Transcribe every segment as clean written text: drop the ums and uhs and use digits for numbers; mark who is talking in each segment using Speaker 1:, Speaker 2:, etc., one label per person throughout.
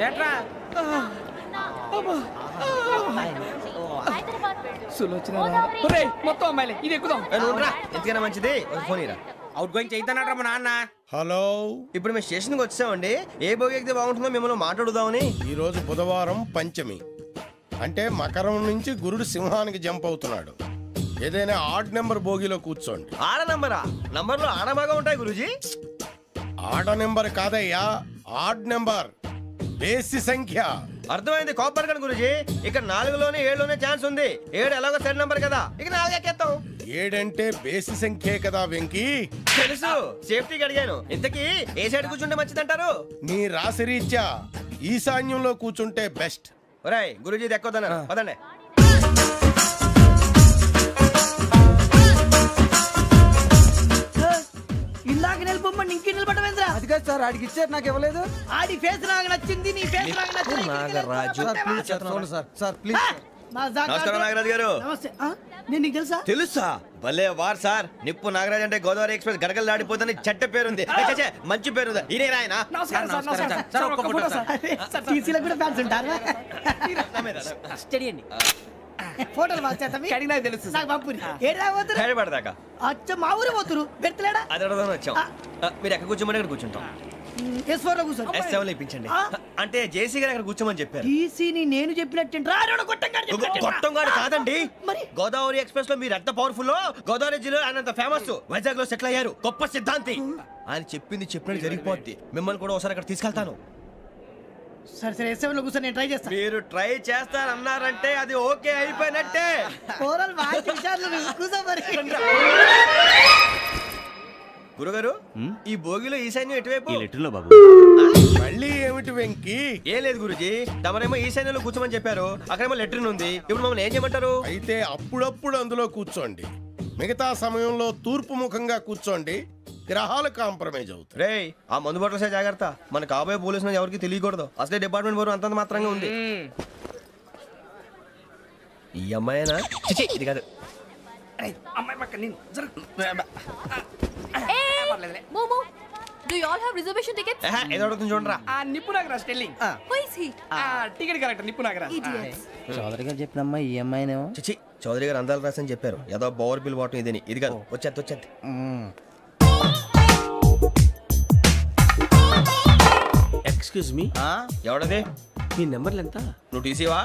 Speaker 1: ఏట్రా మొత్తం అమ్మాయిలే ఇది ఎక్కుదాం.
Speaker 2: ఎందుకైనా మంచిది ఫోన్ ఇరా.
Speaker 1: అవుట్ గోయింగ్ చేద్దానట్రా మా నాన్న.
Speaker 3: హలో,
Speaker 2: ఇప్పుడు మేము స్టేషన్కి వచ్చామండి. ఏ బోగి ఎక్కితే బాగుంటుందో మిమ్మల్ని మాట్లాడుదామని.
Speaker 3: ఈరోజు బుధవారం పంచమి, అంటే మకరం నుంచి గురుడు సింహానికి జంప్ అవుతున్నాడు. ఏదైనా ఆడ్ నెంబర్ బోగిలో కూర్చోండి.
Speaker 2: ఆడ నంబరా? నంబర్లో ఆడ బాగా ఉంటాయి గురూజీ.
Speaker 3: ఆడ నెంబర్ కాదయ్యా, ఆడ్ నెంబర్, బేసి సంఖ్య.
Speaker 2: అర్థమైంది. కాపర్ కానీ గురూజీ, ఇక్కడ 4లోనే 7లోనే ఛాన్స్ ఉంది. 7 ఎలాగో సెడ్ నంబర్ కదా, ఇక 4 ఎక్కేస్తాం.
Speaker 3: 7 అంటే బేసి సంఖ్యే కదా వెంకీ.
Speaker 2: తెలుసు, సేఫ్టీకి అడిగాను. ఇంతకీ ఏ సైడ్ కూర్చుంటే మంచిదంటారు?
Speaker 3: నీ రాశి రీత్యా ఈశాన్యంలో కూర్చుంటే బెస్ట్.
Speaker 2: ఒరేయ్ గురూజీ దెక్కొద్దన్నారు, పదండి.
Speaker 4: ఇందాక నిలబొమ్మని ఇంకే నిలబడమేంద్రా?
Speaker 1: అది కాదు సార్, ఆడికి ఇచ్చారు నాకు ఇవ్వలేదు.
Speaker 4: ఆడి ఫేస్ నాకు నచ్చింది, నీ ఫేస్ నాకు నచ్చింది.
Speaker 2: Nagaraju
Speaker 1: sir please.
Speaker 2: నమస్కారం నాగరాజు గారు.
Speaker 4: నమస్తే. నేను నీకు తెలుసా?
Speaker 2: తెలుసా? భలే వార్ సార్. నిప్పు నాగరాజ్ అంటే గోదావరి ఎక్స్ప్రెస్ గడగలు దాడిపోతుంది చెట్ట పేరుంది. మంచి పేరుంది. ఈయన ఆయన
Speaker 4: టీసీలో కూడా ఫ్యాన్స్ ఉంటారా? స్టడీ అండి. ఫోటోలు
Speaker 1: అడిగినా తెలుసు.
Speaker 4: నాకు పంపుని ఏడా పోతురు?
Speaker 2: హైదరాబాద్
Speaker 4: అచ్చ మా ఊరు పోతురు. పెడతలేడా?
Speaker 2: అది అడగదామని వచ్చాం. మీరు ఎక్కడ కూర్చోమని అక్కడ కూర్చుంటాం.
Speaker 4: S4 లో కూర్చో.
Speaker 2: S7 లో ఇప్పించండి. అంటే జేసీ గారు అక్కడ కూర్చోమని చెప్పారు.
Speaker 4: టీసీని నేను చెప్పినట్టు
Speaker 2: గొట్టంగాడు కాదండి. గోదావరి ఎక్స్ప్రెస్ లో మీరు ఎంత పవర్ఫుల్, గోదావరి జిల్లా ఆయన ఫేమస్. వైజాగ్ లో సెటిల్ అయ్యారు. గొప్ప సిద్ధాంతి. ఆయన చెప్పింది చెప్పినట్టు జరిగిపోద్ది. మిమ్మల్ని కూడా ఒకసారి అక్కడ తీసుకెళ్తాను.
Speaker 4: సరే సరే, S7 లో కూర్చొని నేను ట్రై చేస్తాను.
Speaker 2: మీరు ట్రై చేస్తారన్నారంటే అది ఓకే అయిపోయినట్టే. గురుగారు, ఈ భోగిలో ఈశాన్యం ఎటువైపు?
Speaker 5: బాబు
Speaker 3: మళ్ళీ ఏమిటి వెంకీ?
Speaker 2: ఏం లేదు గురుజీ, తమరేమో ఈశాన్యంలో కూర్చోమని చెప్పారు. అక్కడేమో లెట్రిన్ ఉంది. ఇప్పుడు మమ్మల్ని ఏం చేయమంటారు?
Speaker 3: అయితే అప్పుడప్పుడు అందులో కూర్చోండి. మిగతా సమయంలో తూర్పు ముఖంగా కూర్చోండి. గ్రహాలు కాంప్రమైజ్ అవుతాయి.
Speaker 2: రే, ఆ మందు బాటలసే జాగ్రత్త. మన కాబోయే పోలీసులు ఎవరికి తెలియకూడదు. అసలే డిపార్ట్మెంట్ బోరు అంతంత మాత్రంగా ఉంది. ఈ అమ్మాయినా? చిచి, ఇది కాదు.
Speaker 1: అమ్మాయి పక్క నేను
Speaker 6: Do you all have reservation tickets?
Speaker 2: ఏదో అడుగుతుంది చూడరా.
Speaker 1: నిప్పు Nagaraj telling.
Speaker 6: Who is he?
Speaker 1: Ticket correct నిప్పు నాగరాజ్.
Speaker 6: Idiots.
Speaker 4: చౌదరి గారు చెప్పినమ్మా ఈ అమ్మాయినేమో.
Speaker 2: చిచి, చౌదరి గారు అందాలు రాసని చెప్పారు. ఏదో బోర్ బిల్ వాటం ఇదని. ఇది కాదు. వచ్చేది.
Speaker 5: Excuse me,
Speaker 2: ఎవడది?
Speaker 5: మీ నెంబర్లు ఎంత?
Speaker 2: నువ్వు టీసీవా?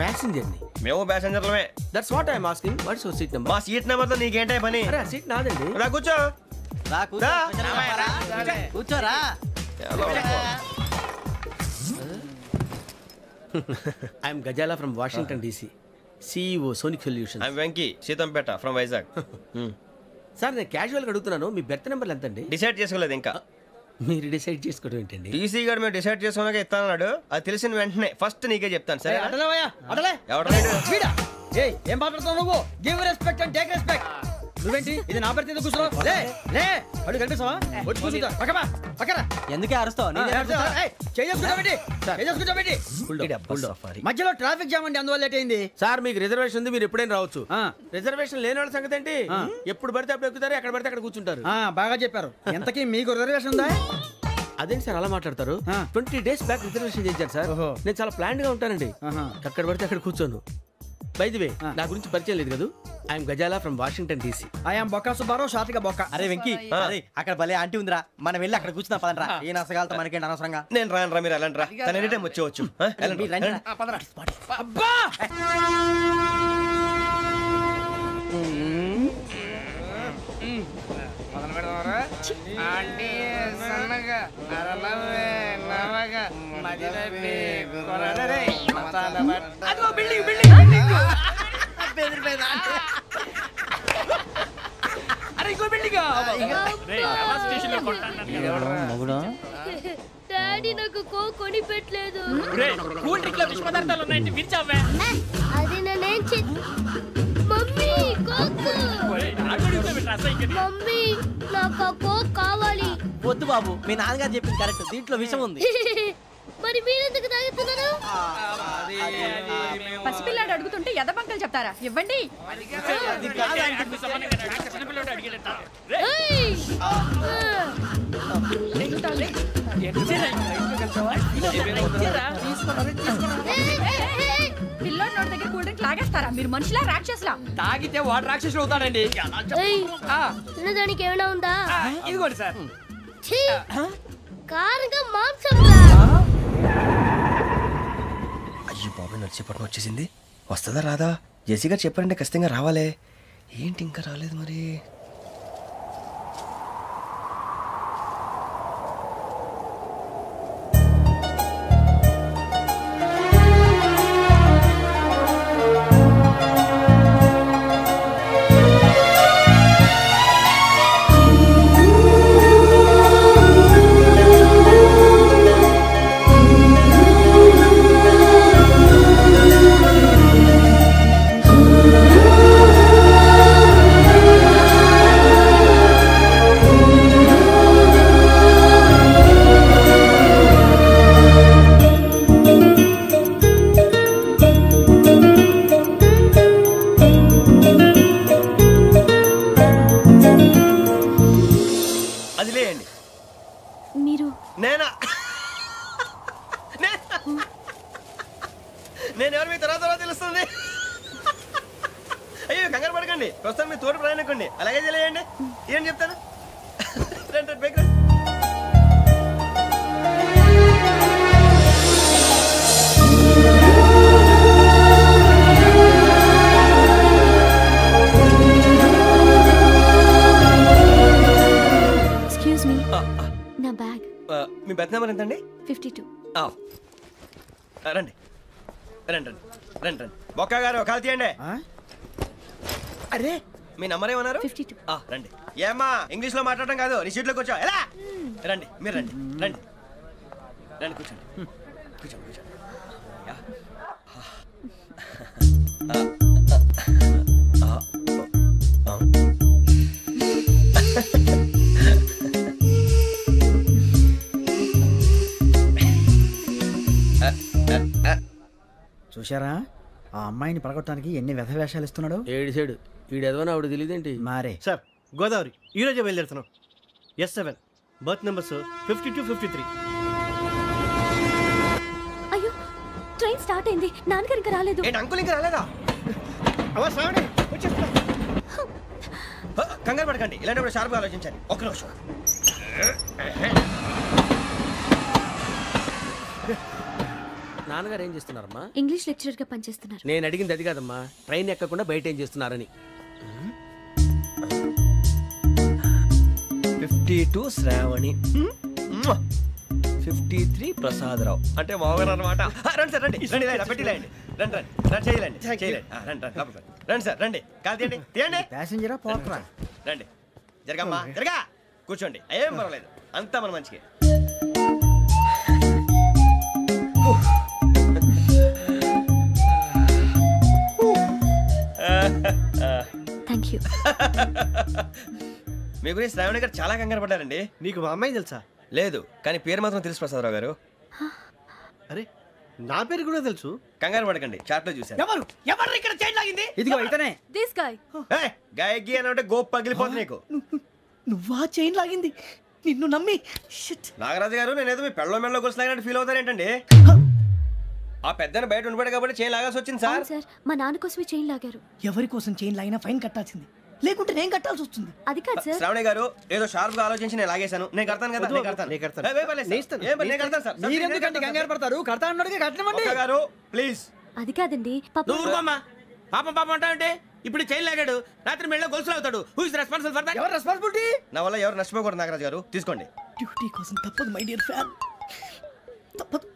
Speaker 5: ప్యాసింజర్ ని.
Speaker 2: మేము ప్యాసెంజర్లమే.
Speaker 5: That's what I'm asking. What's your seat number?
Speaker 2: మా సీట్ నెంబర్ తో నీకేంటే పని?
Speaker 5: అరే సీట్ నాదండి.
Speaker 2: రా కూర్చో.
Speaker 4: కూర్చోరా.
Speaker 5: I'm Ghazala from Washington DC, CEO Sonic solution.
Speaker 2: I'm Venky, Seethampeta from Vizag.
Speaker 5: Sir నేను క్యాజువల్గా అడుగుతున్నాను, మీ బెర్త్ నెంబర్లు ఎంత అండి?
Speaker 2: డిసైడ్ చేసుకోలేదు ఇంకా.
Speaker 5: మీరు డిసైడ్ చేసుకోవడం ఏంటండి?
Speaker 2: టీసీ గారు మేము డిసైడ్ చేసుకున్నాక ఇస్తానన్నాడు. అది తెలిసిన వెంటనే ఫస్ట్ నీకే చెప్తాను. సరే
Speaker 4: ఏం మాట్లాడుతున్నావు నువ్వు? Give respect and take respect. నువ్వేంటి ఇది నా పరిస్థితి కూర్చున్నావు? అడుగు కనిపిస్తావా? వచ్చి కూర్చుంటా. పక్కరా. ఎందుకే అరుస్తావు? మధ్యలో ట్రాఫిక్ జామ్ అండి, అందువల్ల లేట్ అయింది.
Speaker 5: సార్ మీకు రిజర్వేషన్ ఉంది, మీరు ఎప్పుడైనా రావచ్చు. రిజర్వేషన్ లేని వాళ్ళ సంగతి ఏంటి? ఎప్పుడు పడితే అప్పుడు ఎక్కుతారు, ఎక్కడ పడితే అక్కడ కూర్చుంటారు.
Speaker 4: బాగా చెప్పారు. ఎంతకీ మీకు రిజర్వేషన్ ఉందా?
Speaker 5: అదేంటి సార్ అలా మాట్లాడతారు? 20 days బ్యాక్ రిజర్వేషన్ చేశారు సార్. నేను చాలా ప్లాన్డ్ గా ఉంటానండి. అక్కడ పడితే అక్కడ కూర్చోను. బై ది వే, నా గురించి పరిచయం లేదు కదా. I'm Ghazala from Washington DC.
Speaker 4: I'm Bokka Subbarao, షార్ట్గా బొక్క.
Speaker 7: అరే వెంకీ, అక్కడ భలే ఆంటీ ఉందిరా, మనం వెళ్ళి అక్కడ కూర్చున్నా పదనరా. ఏ నసగాలతో మనకేంటి అనవసరంగా.
Speaker 2: నేను రాను రా, మీరు వెళ్ళండి రా. తన ఎనీ టైం వచ్చేవచ్చు.
Speaker 4: అబ్బా
Speaker 6: డాడీ నాకు కోక్ కొని పెట్టలేదు. అది నేనేం మమ్మీ కోక్. మమ్మీ నాకు ఆ కోక్ కావాలి.
Speaker 7: వద్దు బాబు, మీ నాన్నగారు చెప్పింది కరెక్ట్, దీంట్లో విషయం ఉంది.
Speaker 6: మరి మీరెందుకు తాగుతున్నారు?
Speaker 8: పసిపిల్లాడు అడుగుతుంటే ఎదబంకలు చెప్తారా? ఇవ్వండి. పిల్లోడి నోటి దగ్గర కూల్ డ్రింక్ లాగేస్తారా మీరు? మనుషులా రాక్షసులా?
Speaker 1: తాగితే వాడు రాక్షసుడు అవుతాడండి.
Speaker 6: తినడానికి ఏమైనా ఉందా?
Speaker 1: ఇదిగోండి సార్.
Speaker 6: కారంగా మాంసం.
Speaker 2: అయ్యో బాబు నడిచేపట్నం వచ్చేసింది. వస్తుందా రాదా? జెసి గారు చెప్పారంటే ఖచ్చితంగా రావాలే. ఏంటి ఇంకా రాలేదు మరి? నేను ఎవరు మీ తర్వాత తెలుస్తుంది. అయ్యో కంగారు పడకండి, ప్రస్తుతం మీ తోటి ప్రయాణకండి. అలాగే తెలియండి. ఏం చెప్తాను రండి బైక్ రండి.
Speaker 6: ఎక్స్క్యూజ్ మీ, నా బ్యాగ్.
Speaker 2: మీ బెత్ నెంబర్ ఎంతండి?
Speaker 6: 52.
Speaker 2: రండి రండి రండి రండి రండి. బొక్క గారు కాల్ తీయండి. అరే మీ నంబర్ ఏమన్నారు?
Speaker 6: 52.
Speaker 2: రండి. ఏమ్మా ఇంగ్లీష్ లో మాట్లాడడం కాదు, నీ సీట్లో కూర్చో. ఎలా రండి, మీరు రండి రండి రండి, కూర్చోండి కూర్చోండి కూర్చోండి.
Speaker 4: చూశారా ఆ అమ్మాయిని పడగొట్టడానికి ఎన్ని వ్యధ వేషాలు ఇస్తున్నాడు.
Speaker 5: ఏడు సైడు ఈడెదవని ఆవిడ తెలియదేంటి.
Speaker 4: మారే
Speaker 9: సార్ గోదావరి ఈరోజే బయలుదేరుతున్నాం. S7 berth numbers 52, 53.
Speaker 6: అయ్యో ట్రైన్ స్టార్ట్ అయింది, నాన్నగారు ఇంకా రాలేదు.
Speaker 2: అంకుల్ ఇంకా రాలేదా? కంగారు పడకండి, ఇలాంటప్పుడు షార్ప్గా ఆలోచించండి. ఒక్క నిమిషం.
Speaker 5: నాన్నగారు ఏం చేస్తున్నారమ్మా?
Speaker 6: ఇంగ్లీష్ లెక్చరర్ గా పనిచేస్తున్నారు.
Speaker 5: నేను అడిగింది అది కాదమ్మా, ట్రైన్ ఎక్కకుండా బయట ఏం చేస్తున్నారని.
Speaker 2: 52 శ్రావణి, 53 ప్రసాదరావు అంటే మామగారు అనమాట. రండి సార్ రండి రండి, పెట్టిలేండి. రండి రండి రండి, చేయలేండి చేయలేండి. రండి రండి రండి సార్ రండి, కాదు తీయండి తీయండి.
Speaker 4: ప్యాసింజరా పోట్రా.
Speaker 2: రండి జరగమ్మా జరగా, కూర్చోండి. ఏం పర్వాలేదు, అంతా మన మంచిగా.
Speaker 6: Thank you.
Speaker 2: మీ గురించి శ్రావణి గారు చాలా కంగారు పడ్డారండి.
Speaker 9: నీకు మా అమ్మాయి తెలుసా?
Speaker 2: లేదు, కానీ పేరు మాత్రం తెలుసు ప్రసాదరావు గారు.
Speaker 9: అరే నా పేరు కూడా తెలుసు.
Speaker 2: కంగారు పడకండి, చాట్లో చూశాను.
Speaker 1: ఎవరు ఎవరు ఇక్కడ చైన్ లాగింది?
Speaker 4: ఇదిగో ఇతనే.
Speaker 6: This guy.
Speaker 2: గాయకి అని అంటే గోప్ పగిలిపోతుంది నీకు.
Speaker 1: నువ్వా చైన్ లాగింది? నిన్ను నమ్మి.
Speaker 2: నాగరాజు గారు, నేనేదో మీ పెళ్ళ మెళ్ళ గురిసిలాగినట్టు ఫీల్ అవుతారేంటండి? ఆ పెద్దని బయట ఉండిపోయాడు కాబట్టి చైన్ లాగాల్సి వచ్చింది సార్.
Speaker 6: సార్ మా నాన్న కోసమే చైన్ లాగారు.
Speaker 1: ఎవరి కోసం చైన్ లాగినా ఫైన్ కట్టాల్సింది, లేకుంటే నేను కట్టాల్సి వస్తుంది.
Speaker 6: అది కాదు సార్.
Speaker 2: శ్రావణి గారు ఏదో షార్ప్ గా ఆలోచించి నేను లాగేశాను. నేను కడతాను కదా, నేను కడతాను. నేను కడతాను సార్.
Speaker 4: మీరెందుకంటే కంగారు పడతారు? కడతా అన్నాడుగా కట్టమండి.
Speaker 2: గారు ప్లీజ్.
Speaker 6: అది కాదండి
Speaker 5: నువ్వు ఊరుకోమ్మా. పాపం పాపం అంటావంటే ఇప్పుడు చైన్ లాగాడు, రాత్రి మెళ్ళ గొలుసులు అవుతాడు. Who is responsible for that?
Speaker 4: ఎవరు రెస్పాన్సిబిలిటీ?
Speaker 2: నా వల్ల ఎవరు నష్టపోకూడదు నాగరాజు గారు, తీసుకోండి.
Speaker 1: డ్యూటీ కోసం తప్పదు మై డియర్ ఫ్యాన్, తప్పదు.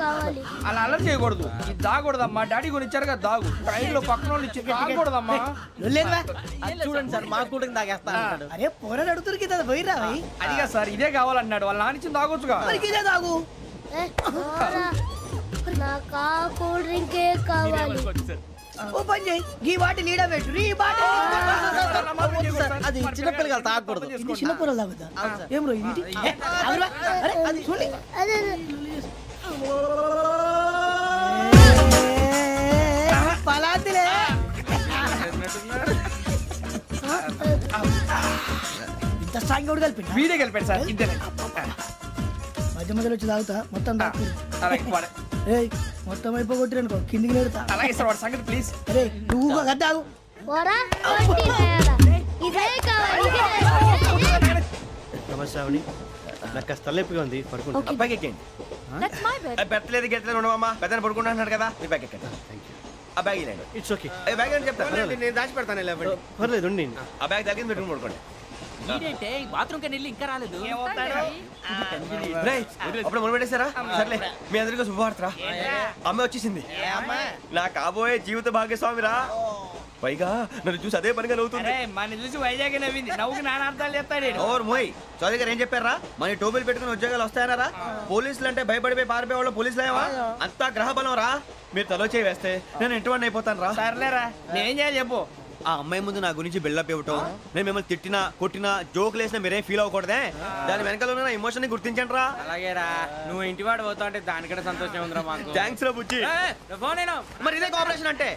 Speaker 6: కావాలి.
Speaker 1: అలా అలర్ట్ చేయకూడదు. ఇది దాగకూడదమ్మా, డాడీ కొని ఇచ్చారు కదా దాగు. ట్రైన్ లో పక్కన వాళ్ళు ఇచ్చి దాగకూడదమ్మా.
Speaker 7: చూడండి సార్, మా కూడా తాగేస్తా.
Speaker 1: అరే పోరాడు అడుగుతారు కదా, పోయిరా. అదిగా సార్, ఇదే కావాలన్నాడు. వాళ్ళ నానిచ్చింది తాగొచ్చుగా. ఇదే తాగు.
Speaker 6: నాకు కూల్ డ్రింకే కావాలి.
Speaker 1: ఓ పని చేయి, ఈ బాటి లీడ పెట్టు. ఈ బాటి
Speaker 7: అది చిన్నపిల్లలు తాగకూడదు.
Speaker 1: చిన్న పొరలు తాగుతా. ఏం రో ఇది? అరే అది చూడండి. పలాతిలే. ఇంత స్ట్రాంగ్ కూడా కలిపి వీడే కలిపాడు సార్ ఇద్దరే మధ్య మధ్యలో వచ్చి తాగుతా మొత్తం మొత్తం అయిపోగొట్టిరనుకో కిందికి నేడుతా అలాగే సార్ వాడు సంగతి ప్లీజ్ అరే నువ్వు కద్దాగు
Speaker 9: నమస్తే ఆవిడ నాకు కాస్త తలెప్పిగా ఉంది పడుకుంటా
Speaker 2: అబ్బాయికి ఎక్కండి పెట్టలేదు గెట్టలేదు ఉండవమ్మా పెద్దని పడుకుంటున్నాడు కదా ఈ బ్యాగ్ ఎక్కండి ఆ బ్యాగ్ ఇలాండి
Speaker 9: ఇట్స్ ఓకే
Speaker 2: బ్యాగ్ అని చెప్తాను
Speaker 5: నేను దాచి పెడతాను
Speaker 9: పర్లేదు ఉండి
Speaker 2: ఆ బ్యాగ్ తగ్గింది పెట్టుకుని పడుకోండి
Speaker 1: బాత్రూమ్ కి వెళ్ళి ఇంకా రాలేదు
Speaker 2: అప్పుడు మొదలు పెట్టేశారా సర్లే మీ అందరికీ శుభవార్తరా అమ్మ వచ్చేసింది నా కాబోయే జీవిత భాగ్యస్వామిరా పైగా నన్ను చూసి అదే పనిగా నవ్వుతుంది
Speaker 1: మన చూసి వైజాగ్ నవ్వింది నవ్వుకి నాన్న అర్థాలు చెప్తాడు
Speaker 2: ఓర్ మోయ్ చౌదరి గారు ఏం చెప్పారా మన టోబీలు పెట్టుకుని ఉద్యోగాలు వస్తాయనరా పోలీసులు అంటే భయపడిపోయి పారిపోయే వాళ్ళు పోలీసులు ఏవా అంతా గ్రహ బలం రా మీరు తలో చేయి వేస్తే నేను ఇంటివాడిని అయిపోతాను రా
Speaker 1: సర్లేరా నేనేం చేయాలి చెప్పు
Speaker 2: ఆ అమ్మాయి ముందు నా గురించి బిల్డప్ ఇవ్వటం నేను మిమ్మల్ని తిట్టినా కొట్టినా జోకులు వేసినా మీరేం ఫీల్ అవ్వకూడదే దాని వెనకాల ఉన్న ఎమోషన్ ని గుర్తించండి రా
Speaker 5: అలాగేరా నువ్వు ఇంటివాడు పోతా అంటే దానికంటే సంతోషం ఉందిరా మాకు
Speaker 2: థ్యాంక్స్ రా బుజ్జి
Speaker 5: ఫోన్
Speaker 2: మరి ఇదే కోఆపరేషన్ అంటే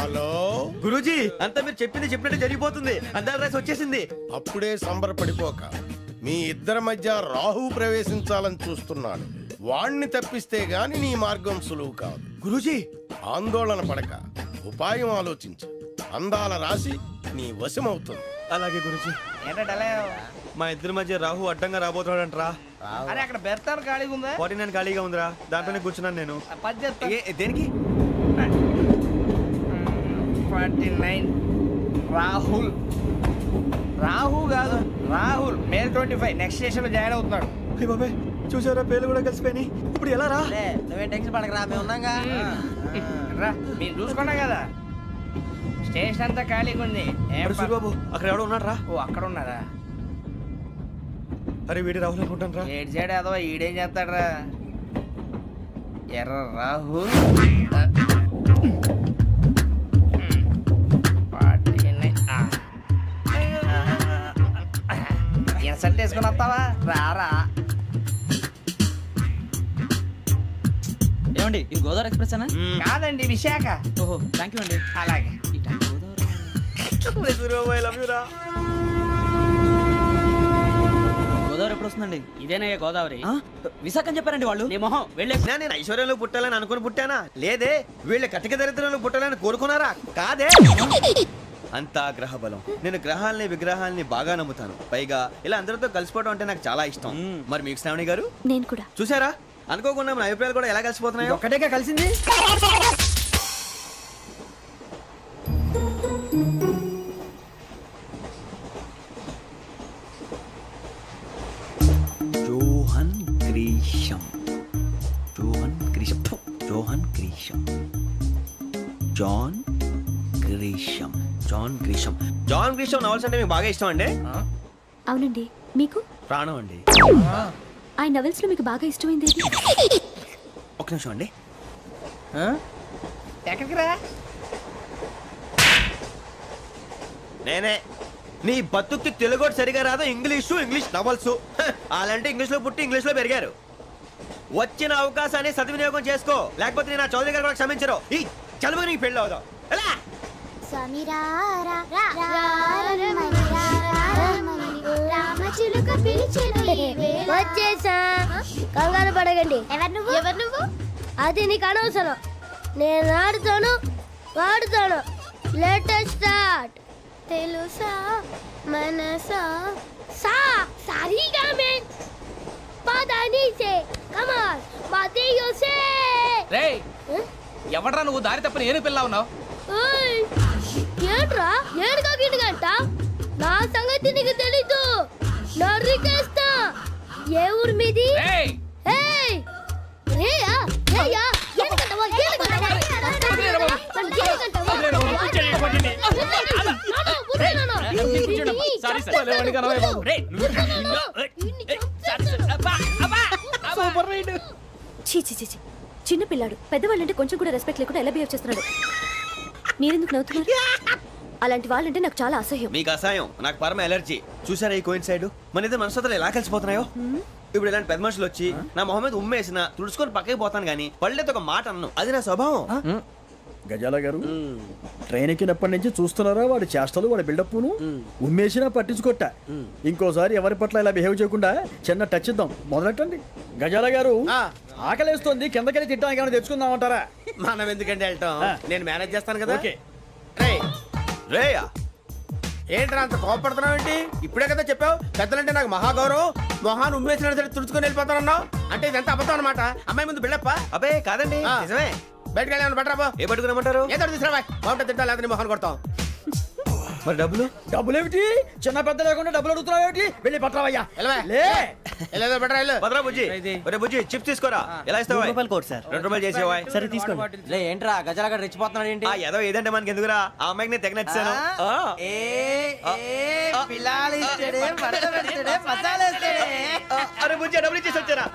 Speaker 3: హలో
Speaker 2: గురూజీ అంతా మీరు చెప్పింది చెప్పినట్టు జరిగిపోతుంది అందాల రైస్ వచ్చేసింది
Speaker 3: అప్పుడే సంబరపడిపోక మీ ఇద్దరి మధ్య రాహు ప్రవేశించాలని చూస్తున్నాడు వాణ్ణి తప్పిస్తే గాని నీ మార్గం సులువు కాదు
Speaker 2: గురూజీ
Speaker 3: ఆందోళన పడక ఉపాయం ఆలోచించు అందాల రాశి నీ వశమవుతుంది
Speaker 2: అలాగే గురూజీ మా ఇద్దరి మధ్య రాహు అడ్డంగా రాబోతున్నాడంటరా
Speaker 1: అరే అక్కడ బెర్తాను ఖాళీగా ఉందా
Speaker 2: 49 ఖాళీగా ఉందిరా దాంట్లోనే కూర్చున్నాను నేను దేనికి
Speaker 1: 49 రాహు కాదు రాహుల్ మే 25 నెక్స్ట్ స్టేషన్ లో జాయిన్ అవుతున్నాడు
Speaker 2: బాబాయ్ చూసారా పేర్లు కూడా కలిసిపోయినాయి ఇప్పుడు ఎలా రా
Speaker 7: నువ్వేం టెన్షన్ పడకరా మేము ఉన్నాగా
Speaker 1: రా మీరు చూసుకున్నా కదా స్టేషన్ అంతా ఖాళీగా ఉంది
Speaker 2: బాబు అక్కడ ఎవడో ఉన్నాడు రా
Speaker 1: ఓ అక్కడ ఉన్నారా
Speaker 2: అరే వీడి రాహుల్ అనుకుంటాను రా
Speaker 1: ఏడు సైడ్ అదో ఈడేం చేస్తాడరా ఎర్ర రాహు ఇన్సల్ట్ వేసుకుని వస్తావా రారా
Speaker 4: ఏమండి ఇది గోదావరి ఎక్స్ప్రెస్ అనా
Speaker 1: కాదండి విశాఖ
Speaker 4: ఓహో థ్యాంక్ యూ అండి
Speaker 1: అలాగే
Speaker 4: గోదావరి ఎప్పుడు వస్తుందండి ఇదేనయ్యా గోదావరి విశాఖ అని చెప్పారండి వాళ్ళు నీ మొహం వెళ్ళే
Speaker 2: నేను ఐశ్వర్యంలో పుట్టాలని అనుకుని పుట్టానా లేదే వీళ్ళ కటిక దరిద్రంలో పుట్టాలని కోరుకున్నారా కాదే అంతా గ్రహ బలం నేను గ్రహాలని విగ్రహాలని బాగా నమ్ముతాను పైగా ఇలా అందరితో కలిసిపోవడం అంటే నాకు చాలా ఇష్టం మరి మీకు శ్రావణి గారు
Speaker 6: నేను కూడా
Speaker 2: చూసారా అనుకోకుండా మన అభిప్రాయాలు కూడా ఎలా కలిసిపోతున్నాయి
Speaker 4: ఒక్కటేగా కలిసింది
Speaker 2: Johan Grisham Johan Grisham Johan Grisham John Grisham John Grisham John Grisham novels అంటే మీకు బాగా ఇష్టం అండి
Speaker 6: అవునండి మీకు
Speaker 2: ప్రాణం అండి
Speaker 6: ఆ నవెల్స్ లో మీకు బాగా ఇష్టమైంది
Speaker 2: ఒక నిమిషం అండి
Speaker 1: ఎక్కడికి రా
Speaker 2: నేనే నీ బతుక్కి తెలుగు సరిగా రాదు ఇంగ్లీష్ నవల్స్ అలాంటి ఇంగ్లీష్ లో పుట్టి ఇంగ్లీష్ లో పెరిగారు వచ్చిన అవకాశాన్ని సద్వినియోగం చేసుకో లేకపోతే నేను చౌదరి గారు కూడా క్షమించరు ఈ చదువు నీకు పెళ్ళి అవుదాం ఎలా
Speaker 10: వచ్చేసా కంగారు పడగండి ఎవరు నువ్వు అది నీకు అనవసరం నేను ఆడుతాను వాడుతాను లేటెస్ట్ స్టార్ట్ తెలుసా మనసా సా సారీగా మెన్ పదని సే కమాన్ మదియో సే
Speaker 1: రేయ్ ఎవడ్రా నువ్వు దారి తప్పని ఏను పిల్ల ఉన్నావు
Speaker 10: ఓయ్ ఏంట్రా ఏడుగా గిడుగంట నా సంగతి నీకు తెలీదు నరికేస్తా ఏ ఊరు మీది
Speaker 1: రేయ్
Speaker 10: ఏయ్ రేయా రేయా ఏడుగంటవా
Speaker 6: చిన్న పిల్లాడు పెద్దవాళ్ళంటే కొంచెం కూడా రెస్పెక్ట్ లేకుండా ఎలా బిహేవ్ చేస్తున్నాడు మీరెందుకు నవ్వుతున్నారు అలాంటి వాళ్ళంటే నాకు చాలా అసహ్యం
Speaker 2: మీకు అసహ్యం నాకు పరమ ఎలర్జీ చూసారా ఈ కోయిన్సైడ్ మన ఇద్దరు మనసులు ఎలా కలిసిపోతున్నాయో ఇప్పుడు ఇలాంటి పెద్ద మనుషులు వచ్చి నా మొహం మీద ఉమ్మేసిన తుడుచుకొని పక్కకి పోతాను గానీ పళ్ళేతో ఒక మాట అన్ను అది నా స్వభావం
Speaker 4: గజాల గారు ట్రైన్ ఎక్కినప్పటి నుంచి చూస్తున్నారా వాడి చేష్టలు వాడి బిల్డప్ను ఉమ్మేసినా పట్టించుకోట ఇంకోసారి ఎవరి పట్ల ఇలా బిహేవ్ చేయకుండా చిన్న టచ్ ఇద్దాం మొదలెట్టండి గజాల గారు ఆకలేస్తోంది కిందకెళ్ళి తిట్టడానికి ఏమైనా తెచ్చుకుందామంటారా
Speaker 5: మనం ఎందుకంటే వెళ్తాం నేను మేనేజ్ చేస్తాను కదా
Speaker 4: ఓకే
Speaker 2: రేయా
Speaker 5: ఏంట్రా అంత కోపడుతున్నావు ఏంటి ఇప్పుడే కదా చెప్పావు పెద్దలంటే నాకు మహాగౌరవం మొహాన్ని ఉమ్మేసినట్టు సరే తుడుచుకొని వెళ్ళిపోతానన్నావు అంటే ఇదంతా అబద్ధం అనమాట అమ్మాయి ముందు బిళ్ళప్ప
Speaker 2: అబ్బే కాదండి నిజమే
Speaker 5: బయటకు వెళ్ళాను బట్రాబో
Speaker 2: ఏ పట్టుకురమ్మంటారు
Speaker 5: ఏదో తీసుకురా బాగుంటుంది తింటా లేదా మొహాన్ని కొడతాం
Speaker 2: మరి
Speaker 4: డబ్బులు ఏమిటి చిన్న పెద్ద లేకుండా డబ్బులు అడుగుతున్నావు ఏమిటి వెళ్ళి పట్టరావయ్యా
Speaker 2: భద్రా బుజ్జి ఒరే బుజ్జి చిప్స్ తీసుకోరా ఎలా ఇస్తావా
Speaker 7: రూపాయలు కోట్ సార్
Speaker 2: 2 రూపాయలు చేసేవా
Speaker 7: సరే తీసుకోండి లే ఏంట్రా గజాల రెచ్చిపోతున్నాడు ఏంటి
Speaker 2: ఏదో ఏదంటే మనకి ఎందుకురా ఆ అమ్మాయికి నేను తెగ నచ్చాను అరే బుజ్జి డబ్బులు ఇచ్చేసి వచ్చారా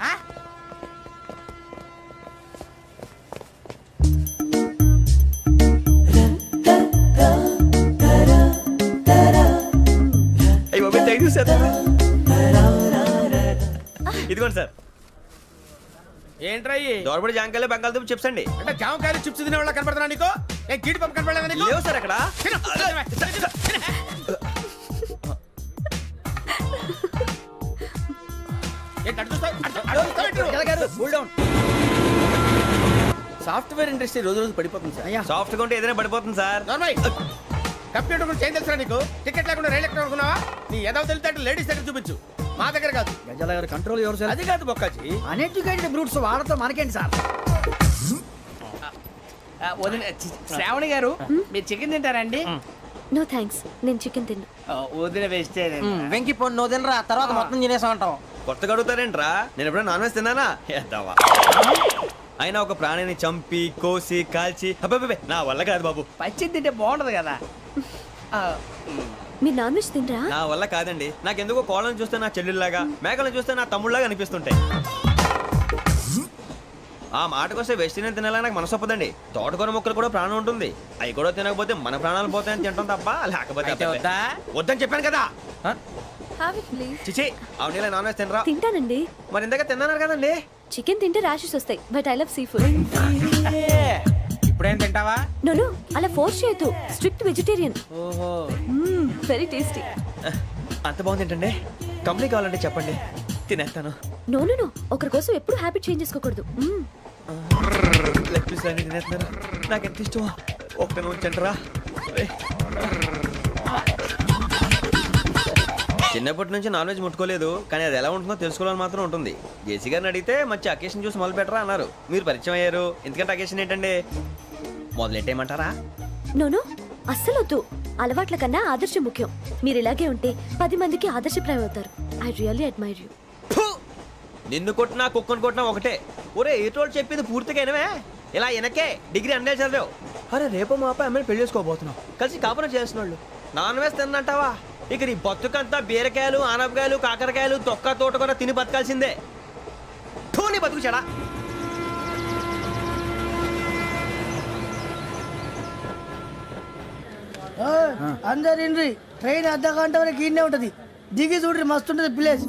Speaker 2: ఇదిగోండి సార్
Speaker 5: ఏంట్రా
Speaker 2: దోరబడి జాంకాయలు బంగాళదుంప చిప్స్ అండి
Speaker 5: అంటే జామకాయలు చిప్స్ తినే వాళ్ళ కనపడుతున్నా నీకు నేను గీడి పంప కనపడలేదా నీకు
Speaker 2: లేవు సార్ అక్కడ
Speaker 5: సాఫ్ట్వేర్ ఇండస్ట్రీ రోజు రోజు పడిపోతుంది సార్
Speaker 2: సాఫ్ట్ గా ఉంటే ఏదైనా పడిపోతుంది సార్
Speaker 5: కంప్యూటర్ గురించి ఏం తెలుసా నీకు టికెట్ లేకుండా రైలు ఎక్కడ అనుకున్నావా నీ ఏదో తెలితే లేడీస్ దగ్గర చూపించు మా దగ్గర కాదు
Speaker 4: గజాల గారు కంట్రోల్ ఎవరు సార్
Speaker 5: అది కాదు బొక్కాజీ
Speaker 4: అన్ఎడ్యుకేటెడ్ బ్రూట్స్ వాడతో మనకేంటి సార్
Speaker 1: శ్రావణి గారు మీరు చికెన్ తింటారండి
Speaker 6: నో థ్యాంక్స్ నేను చికెన్ తిన్నా
Speaker 1: వదిన వేస్తే
Speaker 7: వెంకి పొన్ను నువ్వు తినరా తర్వాత మొత్తం తినేసా ఉంటాం
Speaker 2: కొత్తగా అడుగుతారేంట్రా నేను ఎప్పుడైనా నాన్ వెజ్ తిన్నానా ఎద్దావా అయినా ఒక ప్రాణిని చంపి కోసి కాల్చి అబ్బాబే నా వల్ల కాదు బాబు
Speaker 1: పచ్చి తింటే బాగుంటది కదా
Speaker 6: మీరు నాన్ వెజ్ తినరా
Speaker 2: నా వల్ల కాదండి నాకెందుకో కోళ్ళని చూస్తే నా చెల్లెల్లాగా మేకలను చూస్తే నా తమ్ముళ్ళలాగా అనిపిస్తుంటాయి ఆ మాటకొస్తే వెస్టిరియన్ తినాలని నాకు మనసు ఒప్పదండి తోటకూర మొక్కలు కూడా ప్రాణం ఉంటుంది అవి కూడా తినకపోతే మన ప్రాణాలు పోతాయని తింటాం తప్ప లేకపోతే వద్దని చెప్పాను కదా చిచి అవునీ నాన్ వెజ్ తినరా
Speaker 6: తింటానండి
Speaker 2: మరి ఇందాక తిన్నాను కదండి
Speaker 6: చికెన్ తింటే ర్యాషెస్ వస్తాయి but I love sea food
Speaker 5: ఇప్పుడేం తింటావా
Speaker 6: నో అలా ఫోర్స్ చేయొద్దు స్ట్రిక్ట్ వెజిటేరియన్
Speaker 5: ఓహో
Speaker 6: వెరీ టేస్టీ
Speaker 2: అంత బాగుంది ఏంటండి కంప్లీట్ కావాలంటే చెప్పండి తినేస్తాను
Speaker 6: నో ఒకరి కోసం ఎప్పుడు హ్యాబిట్ చేంజ్ చేసుకోకూడదు
Speaker 2: లెగ్ పీస్ అన్ని తినేస్తున్నారు నాకు ఎంత ఇష్టం ఒకటే ఉంచండిరా చిన్నప్పటి నుంచి నాన్ వెజ్ ముట్టుకోలేదు కానీ అది ఎలా ఉంటుందో తెలుసుకోవాలని మాత్రం ఉంటుంది జేసీ గారిని అడిగితే మంచి అకేషన్ చూసి మొదలు పెట్టరా అన్నారు మీరు పరిచయం అయ్యారు ఎందుకంటే అకేషన్ ఏంటండి మొదలెట్టేయమంటారా
Speaker 6: నో అస్సలు వద్దు అలవాట్ల కన్నా ఆదర్శం ముఖ్యం మీరు ఇలాగే ఉంటే 10 మందికి ఆదర్శప్రాయం అవుతారు ఐ రియల్లీ అడ్మైర్ యూ
Speaker 2: నిన్ను కొట్టినా కుక్కను కొట్టినా ఒకటే ఒరే ఏటోళ్ళు చెప్పింది పూర్తిగా వినవే ఇలా వెనకే డిగ్రీ అన్నే చదివావు అరే రేపు మా అబ్బాయి అమ్మాయిని పెళ్లి చేసుకోబోతున్నావు కలిసి కాపురం చేసిన వాళ్ళు నాన్ వెజ్ తిన్నంటావా ఇక నీ బతుకంతా బీరకాయలు ఆనపకాయలు కాకరకాయలు తొక్క తోట కూడా తిని బతకాల్సిందే నీ బతుకు చెడా
Speaker 1: అందరు ఇండ్రి ట్రైన్ అర్ధ గంట వరకు ఇన్నే ఉంటది దిగి చూడ్రి మస్తు ఉంటది ప్లేస్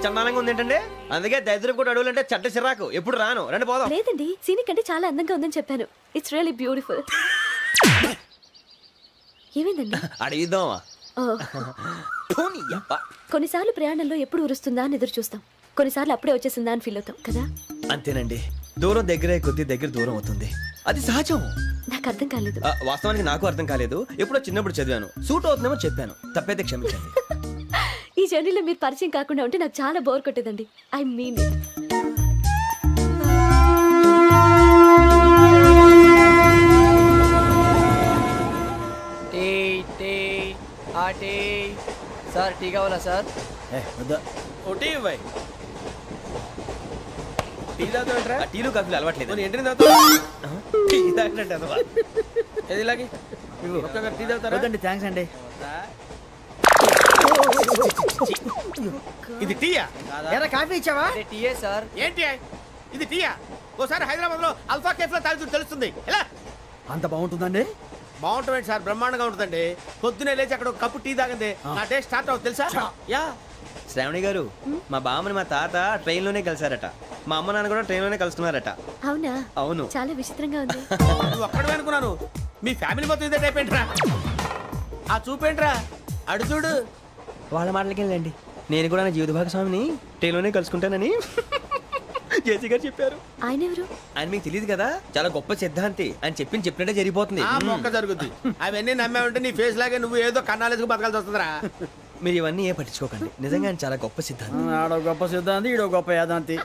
Speaker 2: చందానంగా ఉంది ఏంటండి అందుకే దరిద్రం కూడా అడవులంటే చెడ్డ చిరాకు ఎప్పుడు రాను రండి పోదాం
Speaker 6: లేదండి సీనిక్ అంటే చాలా అందంగా ఉందని చెప్పాను ఇట్స్ రియల్లీ బ్యూటిఫుల్ ఏమైందండి
Speaker 2: అడిగిద్దామా
Speaker 6: కొన్నిసార్లు ప్రయాణంలో ఎప్పుడు ఉరుస్తుందా అని ఎదురు చూస్తాం కొన్నిసార్లు అప్పుడే వచ్చేసిందా అని ఫీల్ అవుతాం కదా
Speaker 2: అంతేనండి దూరం దగ్గరే కొద్ది దగ్గర దూరం అవుతుంది అది సహజం
Speaker 6: నాకు అర్థం కాలేదు
Speaker 2: వాస్తవానికి నాకు అర్థం కాలేదు ఎప్పుడో చిన్నప్పుడు చదివాను సూట్ అవుతుందేమో చెప్పాను తప్పైతే క్షమించండి
Speaker 6: ఈ జర్నీలో మీరు పరిచయం కాకుండా ఉంటే నాకు చాలా బోర్ కొట్టేదండి I mean
Speaker 1: it sir tea కావాలా సార్
Speaker 2: టీలు కాఫీలు అలవాట్లేదు
Speaker 5: ఎంట్రీ తాగుతావా
Speaker 4: థ్యాంక్స్ అండి
Speaker 5: ఇది టీయా
Speaker 1: కాఫీ ఇచ్చావా టీయే సార్
Speaker 5: ఏంటి ఇది టీయా? ఓసారి హైదరాబాద్ లో అల్ఫా కేఫ్ లో తాగుతూ తెలుస్తుంది. ఎలా
Speaker 4: అంత బాగుంటుందండి?
Speaker 5: బాగుంటుంది సార్, బ్రహ్మాండంగా ఉంటుందండి. పొద్దునే లేచి అక్కడ ఒక కప్పు టీ తాగింది నా డే స్టార్ట్ అవుతుంది తెలుసా? యా.
Speaker 2: శ్రావణి గారు, మా బామ్మని మా తాత ట్రైన్ లోనే కలిసారట. మా అమ్మ నాన్న కూడా ట్రైన్ లోనే కలుస్తున్నారట.
Speaker 6: అవునా?
Speaker 2: అవును.
Speaker 6: చాలా విచిత్రంగా ఉంది.
Speaker 5: నువ్వు ఒక్కడే అనుకున్నాను, మీ ఫ్యామిలీ మొత్తం ఇదే టైప్ ఏంట్రా? ఆ చూపేంట్రా, అడు చూడు.
Speaker 2: వాళ్ళ మాటలకి వెళ్ళండి. నేను కూడా నా జీవిత భాగస్వామిని ట్రైన్ లోనే కలుసుకుంటానని జేసీ గారు చెప్పారు.
Speaker 6: ఆయన ఎవరు?
Speaker 2: ఆయన మీకు తెలియదు కదా, చాలా గొప్ప సిద్ధాంతి అని చెప్పినట్టే జరిగిపోతుంది.
Speaker 5: ఆ మొక్క జరుగుద్ది. అవన్నీ నమ్మే ఉంటే నీ ఫేస్ లాగే నువ్వు ఏదో కన్నాలేసుకు బతకాల్సి వస్తుందిరా.
Speaker 2: మీరు ఇవన్నీ ఏ పట్టించుకోకండి, నిజంగా ఆయన చాలా గొప్ప సిద్ధాంతి.
Speaker 4: ఆడో గొప్ప సిద్ధాంతి, ఈడో గొప్ప యాదాంతి.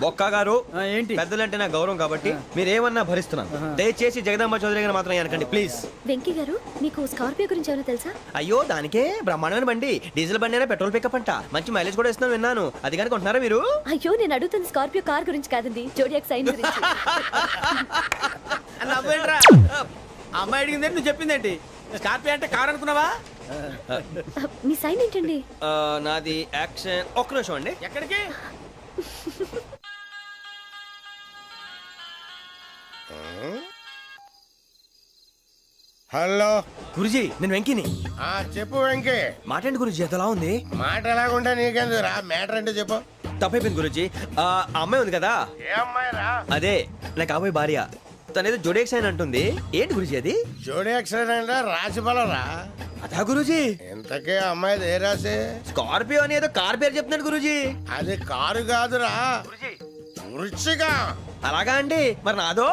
Speaker 2: ఒక్క గారు
Speaker 4: ఏంటి?
Speaker 2: పెద్దలంటే నా గౌరవం కాబట్టి మీరు ఏమన్నా భరిస్తున్నాను. దయచేసి జగదాంబ చౌదరి గారు మాత్రం అనకండి ప్లీజ్.
Speaker 6: వెంకీ గారు, మీకు స్కార్పియో గురించి ఏమైనా తెలుసా?
Speaker 2: అయ్యో, దానికే బ్రహ్మాండమైన బండి. డీజిల్ బండి అయినా పెట్రోల్ పికప్ అంట. మంచి మైలేజ్ కూడా ఇస్తున్నాను విన్నాను. అది కానీ కొంటున్నారా మీరు?
Speaker 6: అయ్యో, నేను అడుగుతుంది స్కార్పియో కార్ గురించి కాదండి, జోడియాక్ సైన్ గురించి.
Speaker 5: నవ్వేంట్రా? అమ్మాయి అడిగింది నువ్వు చెప్పిందేంటి? స్కార్పియో అంటే కార్ అనుకున్నావా?
Speaker 6: మీ సైన్ ఏంటండి?
Speaker 2: నాది యాక్షన్. ఒక్క నిమిషం అండి.
Speaker 5: ఎక్కడికి?
Speaker 3: హలో
Speaker 2: గురుజీ, నేను వెంకిని.
Speaker 3: చెప్పు వెంకీ.
Speaker 2: మాటండి గురుజీ, అదలా ఉంది.
Speaker 3: మాట ఎలాగుంటా నీకెందుకు రా, మ్యాటర్ అంటే చెప్పు.
Speaker 2: తప్పైపోయింది గురుజీ. ఆ అమ్మాయి ఉంది కదా,
Speaker 3: ఏ అమ్మాయి రా?
Speaker 2: అదే నా కాబోయే భార్య. తనేదో జోడేక్స్ అని అంటుంది. ఏంటి గురుజీ అది?
Speaker 3: జోడి యాక్సిడెంట్ రాసి బలరా?
Speaker 2: అదా గురుజీ.
Speaker 3: ఇంతకే అమ్మాయి ఏ రాసి?
Speaker 2: స్కార్పియో అని ఏదో కార్ పేరు చెప్తున్నాడు గురుజీ.
Speaker 3: అది కారు కాదురా, వృచ్చిక.
Speaker 2: అలాగా అండి, మరి నాదో?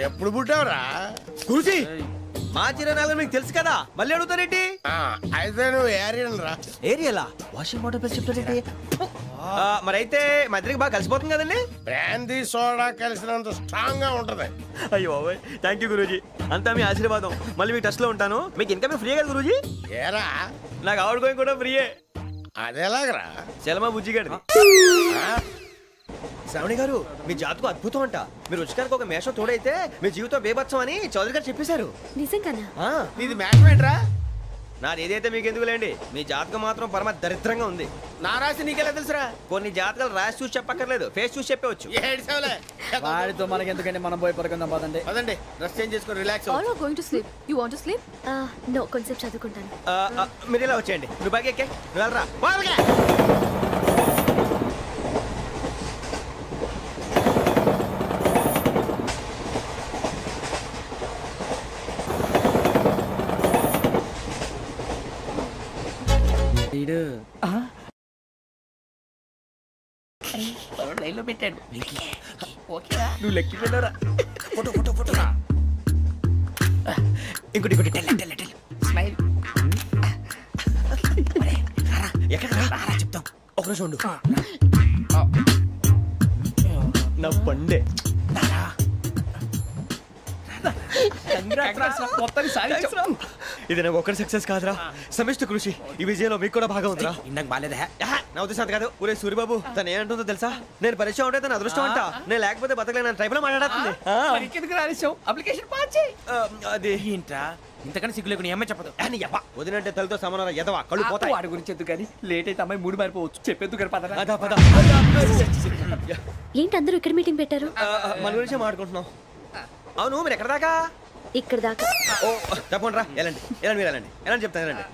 Speaker 3: ఎప్పుడు పుట్టావురా?
Speaker 2: గురుజీ, మా చిరనాలు మీకు తెలుసు కదా, మళ్ళీ అడుగుతారేంటి?
Speaker 3: అయితే నువ్వు ఏరియన్ రా.
Speaker 2: ఏరియలా? వాషింగ్ వాటర్ పేరు చెప్తారేంటి? మరైతే మా ఇద్దరికి బాగా కలిసిపోతుంది కదండి.
Speaker 3: బ్రాందీ సోడా కలిసినంత స్ట్రాంగ్ గా ఉంటది.
Speaker 2: అయ్యో థ్యాంక్ యూ గురూజీ, అంతా మీ ఆశీర్వాదం. మళ్ళీ మీకు టచ్ లో ఉంటాను. మీకు ఇన్కమ్ ఫ్రీ కదా గురూజీ?
Speaker 3: ఏరా,
Speaker 2: నాకు అవుట్ గోయింగ్ కూడా ఫ్రీయే.
Speaker 3: అదేలాగరా?
Speaker 2: చలమా బుజ్జి గారిది. శ్రావణి గారు, మీ జాతకు అద్భుతం అంట. మీరు రుచికానికి ఒక మేషం తోడైతే మీ జీవితం బేబత్సం అని చౌదరి గారు చెప్పేశారు.
Speaker 6: నిజంగానా?
Speaker 5: నీది మేషం ఏంట్రా?
Speaker 2: నాది ఏదైతే మీకు ఎందుకు లేండి, మీ జాతకం మాత్రం పరమ దరిద్రంగా ఉంది.
Speaker 5: నా రాసి నీకెలా తెలుసురా?
Speaker 2: కొన్ని జాతకాలు రాసి చూసి చెప్పక్కర్లేదు, ఫేస్ చూసి చెప్పవచ్చు.
Speaker 4: వాడితో మనకి ఎందుకంటే మనం పోయి పడుకుందాం పదండి.
Speaker 5: పదండి, డ్రెస్ చేంజ్ చేసుకొని relax.
Speaker 8: All are going to sleep. You want to sleep?
Speaker 6: No, కొంచెం చదువుకుంటాను.
Speaker 2: మీరు ఇలా వచ్చేయండి. నువ్వు బాగా ఎక్కే, నువ్వు వెళ్ళరా.
Speaker 1: లైన్ లో పెట్టాడు. నువ్వు లెక్కి వెళ్ళరా.
Speaker 2: Photo photo photo. ఇంకోటి ఇంకోటి. స్మైల్. ఎక్కడ చెప్తాం. ఒక రోజు ఉండు. నా పండే. ఇది నాకు ఒక్కరి సక్సెస్ కాదురా, సమిష్టి కృషి. ఈ విజయంలో మీకు కూడా భాగం ఉందిరా.
Speaker 5: ఇందాక బాలేదా?
Speaker 2: నా ఉద్దేశం కాదు. ఊరే సూర్యబాబు, తను ఏమంటుందో తెలుసా? నేను పరిచయం ఉంటే తన అదృష్టం అంట. నేను లేకపోతే బతకలేను ట్రైబ్ లో మాట్లాడుతుంది.
Speaker 1: అప్లికేషన్ పాస్ చేయి.
Speaker 2: అది
Speaker 5: ఏంట్రా ఇంతకన్నా సిగ్గు లేకుండా ఏమై చెప్పదు.
Speaker 2: వదినంటే తలతో సమానం ఎదవా, కళ్ళు పోతాయి.
Speaker 1: వాడి గురించి ఎందుకు కానీ, లేట్ అయితే అమ్మాయి మూడు మారిపోవచ్చు. చెప్పేందుకు కానీ పద.
Speaker 6: ఏంటి అందరూ ఇక్కడ మీటింగ్ పెట్టారు?
Speaker 2: మన గురించి మాట్లాడుకుంటున్నాం. అవును, మీరు ఎక్కడ దాకా?
Speaker 6: ఇక్కడ దాకా.
Speaker 2: ఓ తప్పకుండా రా, వెళ్ళండి వెళ్ళండి, మీరు వెళ్ళండి వెళ్ళండి, చెప్తాను వెళ్ళండి.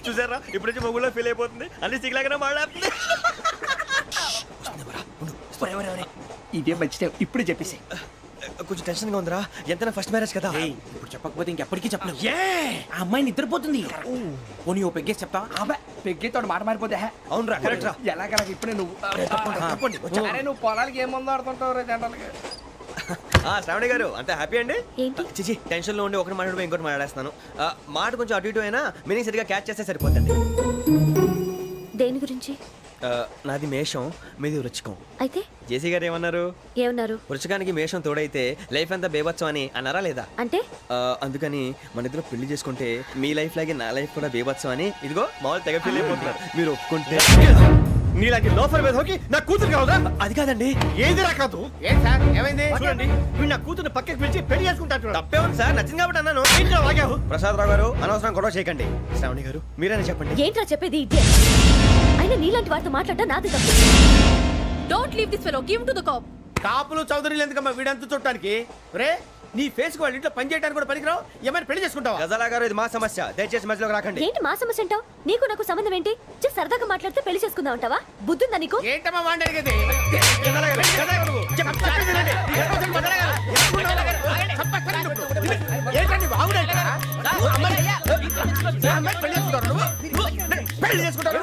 Speaker 2: చూసారా, ఇప్పుడు నుంచి మొగుల్లో ఫీల్ అయిపోతుంది. అన్ని సిగ్లాగానే మాట్లాడుతుంది.
Speaker 1: ఇదే మంచి టైం, ఇప్పుడు చెప్పేసి.
Speaker 2: కొంచెం టెన్షన్ గా ఉందిరా, ఎంతైనా ఫస్ట్ మ్యారేజ్ కదా.
Speaker 5: ఇప్పుడు చెప్పకపోతే ఇంకెప్పటికీ చెప్పలేవు. ఆ అమ్మాయి నిద్రపోతుంది. పోనీ ఓ పెగ్గేసి చెప్తా.
Speaker 1: పెగ్గేతో మాట మారిపోతే.
Speaker 2: అవునరా, కరెక్ట్ రా.
Speaker 1: ఎలాగలా ఇప్పుడే నువ్వు నువ్వు పొలాలకి ఏం మందు ఆడుతుంటావు రే జనరల్గా.
Speaker 2: శ్రావణి గారు, అంత హ్యాపీ అండి?
Speaker 6: ఏంటి?
Speaker 2: చిచి, టెన్షన్ లో ఉండి ఒకటి మాట్లాడిపోయి ఇంకోటి మాట్లాడేస్తాను. మాట కొంచెం అటు ఇటు అయినా మీనింగ్ సరిగా క్యాచ్ చేస్తే సరిపోతుంది.
Speaker 6: దేని గురించి?
Speaker 2: నాది మేషం, మీది వృచ్చికం.
Speaker 6: అయితే
Speaker 2: జేసీ గారు ఏమన్నారు? వృచ్చికానికి మేషం తోడైతే లైఫ్ అంతా బేబత్సం అని అన్నారా లేదా?
Speaker 6: అంటే
Speaker 2: అందుకని మన ఇద్దరు పెళ్లి చేసుకుంటే మీ లైఫ్ లాగే నా లైఫ్ కూడా బేబత్సం అని ఇదిగో మామూలు తెగ పెళ్లి అయిపోతున్నారు. మీరు ఒప్పుకుంటే
Speaker 9: నీలాంటి లోఫర్ మీద హోకి నా కూతురు కావదా?
Speaker 2: అది కాదండి.
Speaker 9: ఏది రాకాదు.
Speaker 5: ఏం సార్ ఏమైంది?
Speaker 9: చూడండి, వీడు నా కూతురు పక్కకి పిలిచి పెళ్లి చేసుకుంటాడు.
Speaker 2: తప్పే ఉంది సార్, నచ్చింది కాబట్టి అన్నాను. ప్రసాద్ రావు గారు, అనవసరం గొడవ చేయకండి. శ్రావణి గారు, మీరైనా చెప్పండి.
Speaker 6: ఏంట్రా చెప్పేది? అయినా నీలాంటి వారితో మాట్లాడటం నాది తప్పు.
Speaker 8: Don't leave this fellow. Give him to the cop.
Speaker 5: కాపులు చౌదరులు ఎందుకమ్మా వీడంతా చుట్టానికి? రే నీ ఫేస్ కు వాళ్ళ ఇంట్లో పని చేయడానికి కూడా పనికిరావు. ఏమైనా పెళ్లి చేసుకుంటావా?
Speaker 2: గజాలా గారు ఇది మా సమస్య, దయచేసి మధ్యలోకి రాకండి.
Speaker 6: ఏంటి మా సమస్య అంటావు? నీకు నాకు సంబంధం ఏంటి? జస్ట్ సరదాగా మాట్లాడితే పెళ్లి చేసుకుందాం అంటావా? బుద్ధుందా నీకు?
Speaker 5: ఏంటమ్మా వాడి అడిగేది? పెళ్లి చేసుకుంటారు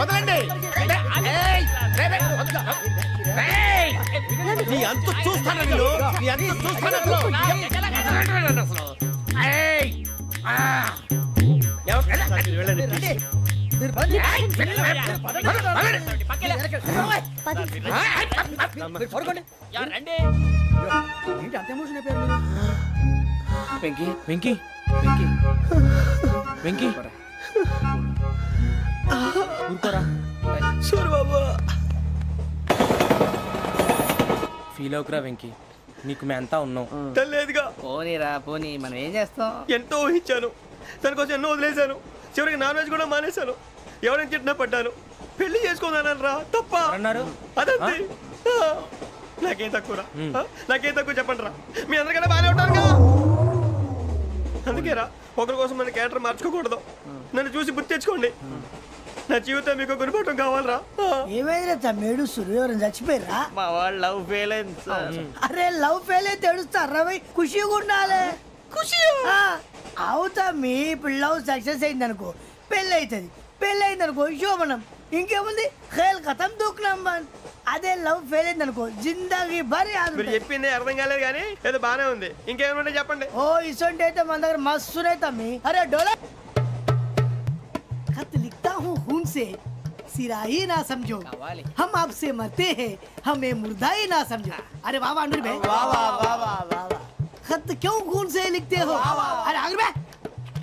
Speaker 5: వదలండి. నీ అంత చూస్తాను నీ అంత చూస్తాను.
Speaker 1: వెంకీ వెంకీ వెంకీ వెంకీ ఊరుకోరా. ఫీల్ అవుకురా వెంకీ, నీకు మేమంతా ఉన్నాం.
Speaker 2: తెలియదుగా.
Speaker 1: పోనీరా పోనీ, మనం ఏం చేస్తాం?
Speaker 2: ఎంతో ఊహించాను, దానికోసం ఎన్నో వదిలేశాను. చివరికి నాన్ వెజ్ కూడా మానేశాను. ఎవరైనా తిట్టినా పడ్డాను. పెళ్లి చేసుకోదానని రా తప్ప
Speaker 1: అన్నారు.
Speaker 2: అదంతే. నాకేం తక్కువ నాకేం తక్కువ చెప్పండి రా. మీ అందరికన్నా బాగానే ఉంటారు కదా. అందుకే రా, ఒకరి కోసం మన క్యారెక్టర్ మార్చుకోకూడదు. నన్ను చూసి గుర్తు తెచ్చుకోండి. నా జీవితం మీకు గురిపటం కావాలరా.
Speaker 11: ఏమైనా తమ్మేడు సూర్యవరం చచ్చిపోయిరా?
Speaker 1: మా వాళ్ళు లవ్ ఫెయిల్ అయింది సార్.
Speaker 11: అరే లవ్ ఫెయిల్ అయితే ఏడుస్తారా? ఖుషిగా ఉండాలి. ఖుషి అవుతా. మీ ఇప్పుడు లవ్ సక్సెస్ అయింది అనుకో పెళ్ళి అవుతుంది. పెళ్ళి అయింది అనుకో శోభనం. ఇంకేముంది ఖేల్ ఖతం దూకునాం బాన్. అదే లవ్ ఫెయిల్ అయింది అనుకో జిందగీ భారీ.
Speaker 2: మీరు చెప్పింది అర్థం కాలేదు కానీ ఏదో బానే ఉంది. ఇంకేమైనా చెప్పండి.
Speaker 11: ఓ ఇసొంటి అయితే మన దగ్గర మస్తునే తమ్మి. అరే డోలా खत लिखता हूँ खून से सिरा ही ना समझो, हम आपसे मरते हैं हमें मुर्दा ही ना समझो. अरे वाह वाह अनुर भाई, वाह वाह वाह वाह वाह. खत क्यों खून से लिखते हो? अरे अनुर भाई,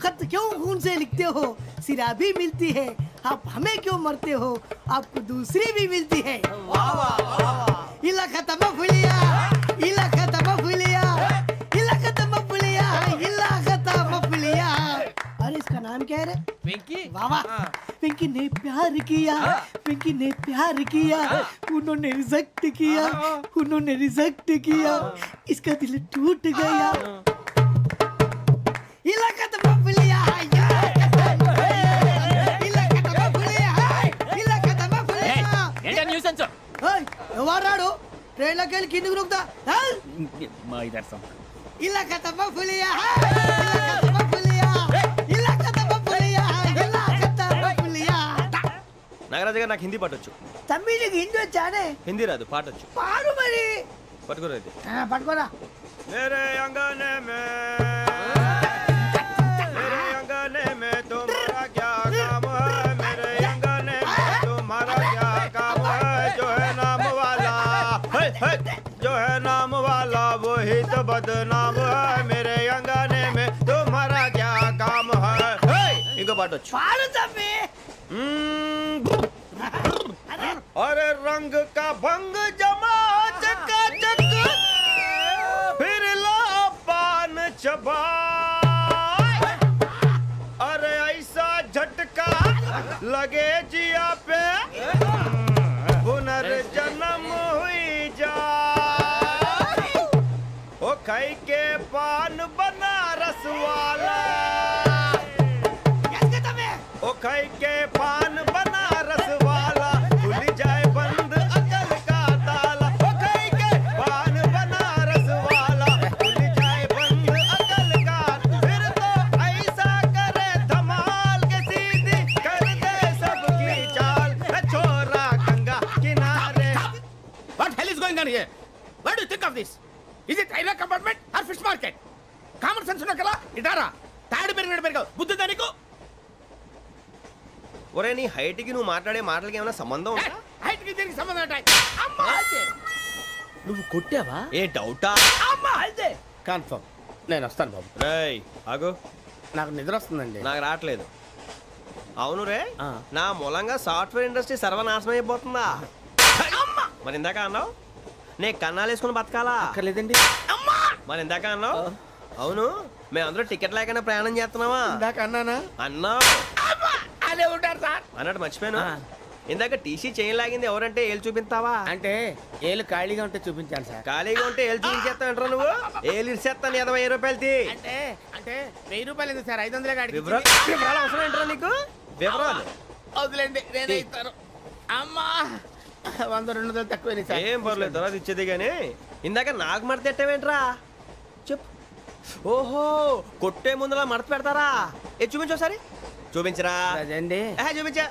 Speaker 11: खत क्यों खून से लिखते हो? सिरा भी मिलती है, आप हमें क्यों मरते हो? आपको दूसरी भी मिलती है. वाह वाह वाह. इला खत्म फुलिया, इला खत्म फुलिया, इला खत्म फुलिया, इला खत्म फुलिया. अरे इसका नाम क्या है रे?
Speaker 1: వెంకీ.
Speaker 11: वाह वाह. पिंकी ने प्यार किया, पिंकी ने प्यार किया, उन्होंने रिजेक्ट किया, उन्होंने रिजेक्ट किया, इसका दिल टूट गया. इलाका तो बबलिया है, इलाका तो बबलिया है, इलाका तो बबलिया.
Speaker 1: ఏంటా న్యూసెన్స్?
Speaker 11: ओए ఎవరాడు ట్రైన్ లోకి వెళ్ళి కిందికి రుకుతా.
Speaker 1: మా ఇదర్సం.
Speaker 11: इलाका तो बबलिया है, इलाका तो बबलिया, इलाका तो बबलिया, इलाका तो बबलिया.
Speaker 2: నాగరాజు గారు నాకు హిందీ పాటొచ్చు.
Speaker 11: తమ్మి నీకు హిందీ వచ్చానే?
Speaker 2: హిందీ రాదు, పాటొచ్చు.
Speaker 11: పాడు మరి.
Speaker 2: పట్టుకోలేదు.
Speaker 11: పట్టుకోరా.
Speaker 2: मेरे अंगने में तुम्हारा क्या काम है? मेरे अंगने में तुम्हारा क्या काम है? जो है नाम वाला जो है नाम वाला वही तो बदनाम है. मेरे अंगने में तुम्हारा क्या काम है? इनको बाटो
Speaker 11: पाड़ो तम्मी.
Speaker 2: अरे रंग का भंग जमा चकाचक फिर ला पान चबा. अरे ऐसा झटका लगे जिया पे पुनर्जन्म हुई जा. ओ खाई के पान बनारस वाला, ओ खाई के पान बनारस वाला खुल जाए बंद अकल का ताला. ओ खाई के पान बनारस वाला खुल जाए बंद अकल का. फिर तो ऐसा करे धमाल के सीधी कर दे सबकी चाल. छोरा गंगा किनारे.
Speaker 5: What hell is going on here? What do you think of this? Is it railway compartment or fish market? Common sense ఉన్న కదా ఇటారా. తాడు పెరిగావు బుద్ధి దానికి.
Speaker 2: ఒరే నీ హైట్ కి నువ్వు మాట్లాడే మాటలకి ఏమైనా సంబంధం ఉందా?
Speaker 5: హైట్ కి దీనికి సంబంధం ఉంటాయి. అమ్మా
Speaker 1: నువ్వు కొట్టావా?
Speaker 2: ఏ డౌటా?
Speaker 5: అమ్మా అయితే కన్ఫర్మ్ నేను వస్తాను బాబు.
Speaker 2: రేయ్ ఆగు,
Speaker 5: నాకు నిద్ర వస్తుందండి.
Speaker 2: నాకు రావట్లేదు. అవును రే, నా మూలంగా సాఫ్ట్వేర్ ఇండస్ట్రీ సర్వనాశనం అయిపోతుందా? మరి ఇందాక అన్నావు నే కన్నాలు వేసుకుని బతకాలా?
Speaker 1: అక్కర్లేదండి.
Speaker 2: మరి ఇందాక అన్నావు అవును మేమందరూ టికెట్ లేకుండా ప్రయాణం చేస్తున్నావా?
Speaker 5: ఇందాక అన్నానా?
Speaker 2: అన్నావు.
Speaker 1: బాగానే ఉంటారు సార్.
Speaker 2: అన్నట్టు మర్చిపోయాను, ఇందాక టీసీ చైన్ లాగింది ఎవరంటే ఏళ్ళు చూపిస్తావా?
Speaker 5: అంటే ఏళ్ళు ఖాళీగా ఉంటే చూపించాను సార్.
Speaker 2: ఖాళీగా ఉంటే ఏళ్ళు చూపించేస్తావు అంటారా నువ్వు? ఏళ్ళు ఇచ్చేస్తాను 20 రూపాయలు తీ.
Speaker 5: అంటే 1000 రూపాయలు ఎందుకు సార్? 500 కాడికి
Speaker 2: వివరాలు అవసరం ఏంటరా నీకు? వివరాలు
Speaker 5: వదిలేండి, నేనే ఇస్తాను. అమ్మా 100-200 తక్కువ సార్.
Speaker 2: ఏం పర్లేదు, తర్వాత ఇచ్చేది కానీ ఇందాక నాకు మడత పెట్టావేంట్రా? చెప్పు. ఓహో, కొట్టే ముందులా మడత పెడతారా? ఏ చూపించు ఒకసారి. చూపించరా?
Speaker 5: అదండి
Speaker 2: చూపించా.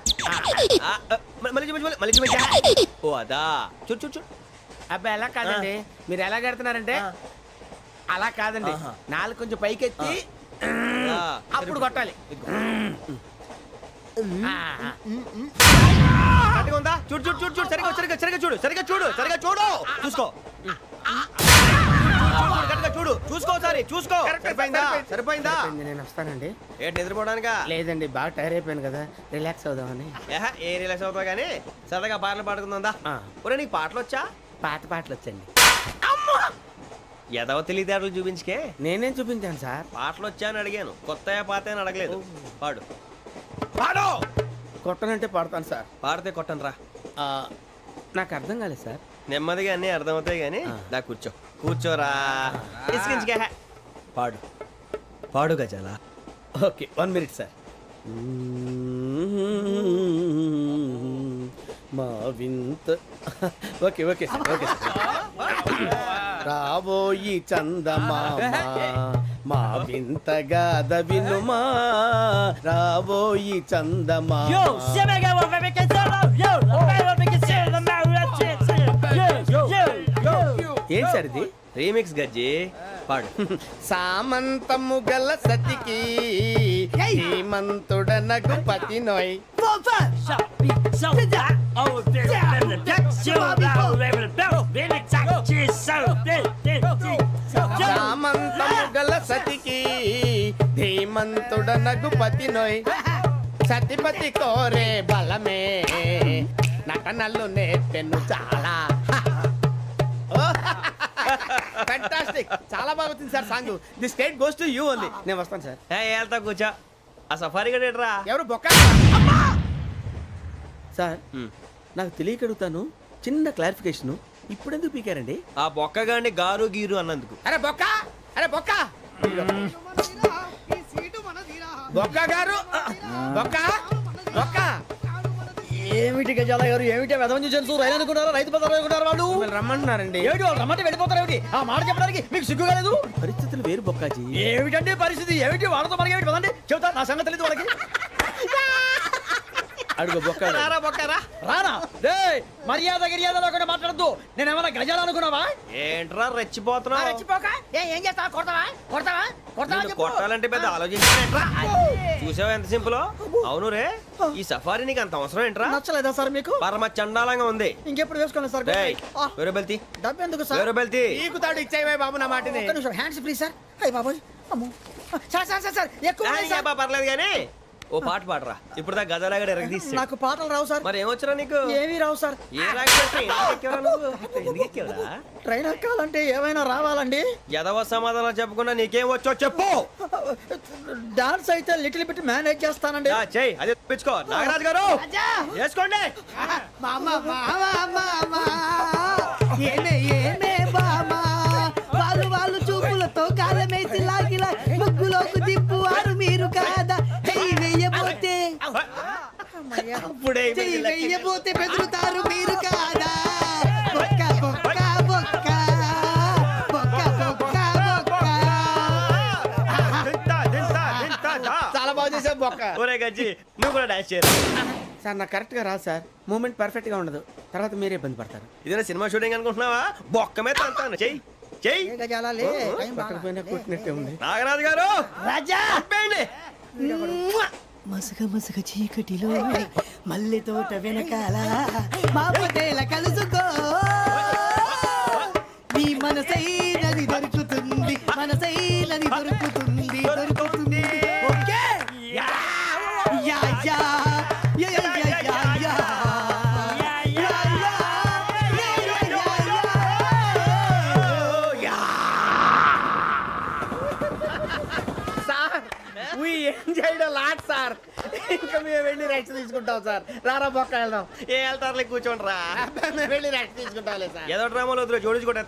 Speaker 2: మళ్ళీ చూపించు, మళ్ళీ చూపించా. ఓ అదా, చూడు చూడు చూడు.
Speaker 5: అబ్బాయి ఎలా కాదండి, మీరు ఎలా కడుతున్నారంటే అలా కాదండి, నాలుగు కొంచెం పైకెత్తి అప్పుడు కొట్టాలి.
Speaker 2: ఉందా? చూడు చూడు చూడు చూడు, సరిగా సరిగా సరిగా చూడు, సరిగా చూడు, సరిగా చూడు, చూసుకో. చూడు, చూసుకో సారి, చూసుకో. సరిపోయిందా? సరిపోయిందా?
Speaker 5: నేను వస్తానండి.
Speaker 2: ఏంటి నిద్రపోవడానికా?
Speaker 5: లేదండి, బాగా టైర్ అయిపోయాను కదా, రిలాక్స్ అవుదామని.
Speaker 2: ఏ రిలాక్స్ అవుతావు కానీ సరదాగా పాటలు పాడుకుందా? ఒరే నీకు పాటలు వచ్చా?
Speaker 5: పాటలు వచ్చండి.
Speaker 2: ఎదవ తెలివితేటలు చూపించుకే.
Speaker 5: నేనేం చూపించాను సార్?
Speaker 2: పాటలు వచ్చా అని అడిగాను, కొత్త పాత అని అడగలేదు. పాడు పాడు.
Speaker 5: కొట్టనంటే పాడతాను సార్.
Speaker 2: పాడితే కొట్టను రా.
Speaker 5: నాకు అర్థం కాలేదు సార్.
Speaker 2: నెమ్మదిగా అన్నీ అర్థమవుతాయి కానీ దా కూర్చో. కూర్చోరా. పాడు పాడు గజాల.
Speaker 5: Okay, 1 minute sir. మా వింత. Okay okay sir, okay sir. రాబోయి చందమామ మా వింత గాథ వినుమా, రాబోయి చందమామ. ఏంటి సార్ ఇది?
Speaker 2: రీమిక్స్ గజ్జి. పాడు.
Speaker 5: సామంతము గల సతికి హేమంతుడనగు పతి నోయ్. సామంతము గల సతికి ధీమంతుడనగు పతి నోయ్. సతిపతి కోరే బలమే నటనలు నేర్పెను చాలా. ఫ్యాంటాస్టిక్, చాలా బాగా వచ్చింది sir song. The state goes to you only. నేను వస్తాను సార్.
Speaker 2: వెళ్తా కూర్చో. ఆ సఫారీ గడేట్రా.
Speaker 5: ఎవరు బొక్క సార్? నాకు తెలియక అడుగుతాను, చిన్న క్లారిఫికేషన్. ఇప్పుడు ఎందుకు పీకారండి?
Speaker 2: ఆ బొక్కగాండి గారు గీరు అన్నందుకు.
Speaker 5: అరే బొక్క, అరే బొక్క, బొక్క గారు, బొక్క బొక్క.
Speaker 4: ఏమిటి గజాల గారు, ఏమిటి వెదవం చూసాను రైలు అనుకున్నారా? రైతు బజార్ అనుకున్నారు వాళ్ళు.
Speaker 5: రమ్మంటున్నారండి.
Speaker 4: ఏమిటి వాళ్ళు రమ్మంటే వెళ్ళిపోతారు? ఏమిటి ఆ మాట చెప్పడానికి మీకు సిగ్గు కాలేదు?
Speaker 5: పరిస్థితులు వేరు బొక్కాజీ.
Speaker 4: ఏమిటండి పరిస్థితి? ఏమిటి వాళ్ళతో మనకి ఏమిటి పదండి చెబుతా, నా సంగతి తెలియదు వాళ్ళకి.
Speaker 5: అడుగు బొక్క.
Speaker 2: రారా బొక్కరా.
Speaker 4: రానా? రే మర్యాద గిర్యాద లేకుండా మాట్లాడద్దు. నేనేమన్నా గజాలు అనుకున్నావా?
Speaker 2: ఏంట్రా రెచ్చిపోతున్నావు?
Speaker 4: రెచ్చిపోక ఏం చేస్తావా? కొడతావా కొడతావా కొడతావా?
Speaker 2: కొట్టాలంటే పెద్ద ఆలోచించారా? చూసావా ఎంత సింపుల్. అవును రే, ఈ సఫారీ నీకు అంత అవసరం ఏంట్రా?
Speaker 4: నచ్చలేదా సార్ మీకు?
Speaker 2: పరమ చండాలంగా ఉంది.
Speaker 4: ఇంకెప్పుడు వేసుకోండి సార్.
Speaker 2: వేరే బెల్తి.
Speaker 4: డబ్బు ఎందుకు సార్?
Speaker 2: వేరే బెల్తి.
Speaker 5: నీకు తాడు ఇచ్చేవే బాబు నా మాటని.
Speaker 4: Hands please sir. అయ్య బాబోయ్, అమ్మో సార్ సార్ సార్ ఎక్కువ
Speaker 2: పర్లేదు కానీ ఓ పాట పాడరా. ఇప్పుడు దా గదలాగడ ఎరగదీసి.
Speaker 4: నాకు పాటలు రావు సార్.
Speaker 2: మరి ఏమొచ్చరా నీకు?
Speaker 4: ఏమీ రావు సార్.
Speaker 2: ఏ
Speaker 4: ట్రైన్ ఎక్కాలంటే ఏమైనా రావాలండి.
Speaker 2: ఎదవ సమాధానం చెప్పకుండా నీకేం వచ్చో చెప్పు.
Speaker 4: డాన్స్ అయితే లిటిల్ బిట్ మేనేజ్ చేస్తానండి.
Speaker 2: చెయ్యి, అదే తెప్పించుకో. నాగరాజు గారు వేసుకోండి.
Speaker 11: వాళ్ళు చూపులతో కాలమేసి లాగిలా ముగ్గులోకి తిప్పువారు మీరు కాదా? వెయ్యబోతే బెదురుతారు మీరు కాదా? బొక్క బొక్క బొక్క బొక్క బొక్క బొక్క.
Speaker 5: చాలా బాగా చేసావు బొక్క.
Speaker 2: ఒరే గజ్జి, నువ్వు కూడా డాన్స్ చేయరు
Speaker 5: సార్. నాకు కరెక్ట్ గా రాదు సార్. మూమెంట్ పర్ఫెక్ట్ గా ఉండదు, తర్వాత మీరే ఇబ్బంది పడతారు.
Speaker 2: ఇదేనా సినిమా షూటింగ్ అనుకుంటున్నావా? బొక్క మీద అంటాను. చెయ్యి చెయ్యి.
Speaker 5: కొట్టినట్టే ఉంది.
Speaker 2: నాగరాజు గారు
Speaker 11: రాజా
Speaker 2: చెప్పండి.
Speaker 11: మసగ మసగ చీకటిలో మల్లె తోట వెనకాల మా పటేల కలుసుకో. నీ మనసైనది దొరుకుతుంది, మనసైనది దొరుకుతుంది, దొరుకుతుంది. Okay yeah yeah yeah yeah yeah yeah yeah.
Speaker 5: We enjoyed a lot, sir.
Speaker 9: ఇంకా మేము వెళ్ళి రెస్ట్ తీసుకుంటాం సార్. రారా బొక్క వెళ్దాం.
Speaker 2: ఏ వెళ్తారులే కూర్చోండి రా.
Speaker 9: మేము వెళ్ళి రెస్ట్ తీసుకుంటాంలే సార్.
Speaker 2: ఏదో డ్రామాలో వద్దు జోడించుకుంటా.